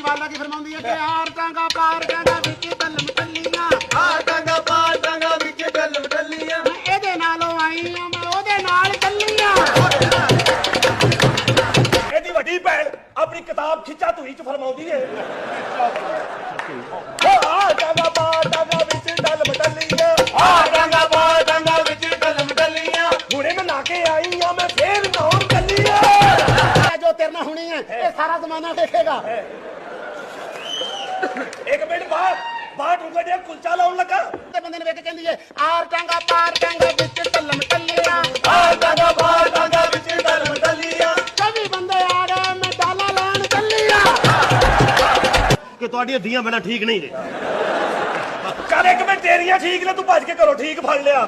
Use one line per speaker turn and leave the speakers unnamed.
ਵਾਲਾ ਕੀ ਫਰਮਾਉਂਦੀ ਹੈ ਕਿ ਆਰ ਟਾਂਗਾ ਪਾਰ ਟਾਂਗਾ ਵਿੱਚ ਬਲਮ ਟੱਲੀਆਂ
ਆਰ ਟਾਂਗਾ ਪਾਰ ਟਾਂਗਾ ਵਿੱਚ ਬਲਮ ਟੱਲੀਆਂ
ਇਹਦੇ ਨਾਲੋਂ ਆਈ ਆ ਮੈਂ ਉਹਦੇ ਨਾਲ ਚੱਲੀਆਂ
ਇਹਦੀ ਵੱਡੀ ਭੈਣ ਆਪਣੀ ਕਿਤਾਬ ਖਿੱਚਾ ਧੂਈ ਚ ਫਰਮਾਉਂਦੀ ਏ ਆਰ ਟਾਂਗਾ ਪਾਰ ਟਾਂਗਾ ਵਿੱਚ ਬਲਮ ਟੱਲੀਆਂ
ਆਰ ਟਾਂਗਾ ਪਾਰ ਟਾਂਗਾ ਵਿੱਚ ਬਲਮ ਟੱਲੀਆਂ
ਹੁਣੇ ਮੈਂ ਨਾ ਕੇ ਆਈ ਆ ਮੈਂ ਫੇਰ ਨਹਾਉਣ ਚੱਲੀ ਆ
ਜੋ ਤੇਰੇ ਨਾਲ ਹੋਣੀ ਹੈ ਇਹ ਸਾਰਾ ਜ਼ਮਾਨਾ ਦੇਖੇਗਾ
ਇੱਕ ਮਿੰਟ ਬਾਹਰ ਟੁੱਟਾ ਜਿਹਾ ਕੁਲਚਾ ਲਾਉਣ ਲੱਗਾ
ਤੇ ਬੰਦੇ ਨੇ ਵੇਖ ਕੇ ਕਹਿੰਦੀ ਏ ਆਰ ਟਾਂਗਾ ਪਾਰ ਟਾਂਗਾ ਵਿੱਚ ਬਲਮ ਟੱਲੀਆਂ
ਆਰ ਟਾਂਗਾ ਪਾਰ ਟਾਂਗਾ ਵਿੱਚ ਬਲਮ ਟੱਲੀਆਂ
24 ਬੰਦੇ ਆ ਗਏ ਮੈਂ ਡਾਲਾ ਲੈਣ ਚੱਲੀਆਂ
ਕਿ ਤੁਹਾਡੀਆਂ ਧੀਆਂ ਬਣਾ ਠੀਕ ਨਹੀਂ ਨੇ ਚੱਲ ਇੱਕ ਮਿੰਟ ਤੇਰੀਆਂ ਠੀਕ ਨੇ ਤੂੰ ਭੱਜ ਕੇ ਘਰੋਂ ਠੀਕ ਫੜ ਲਿਆ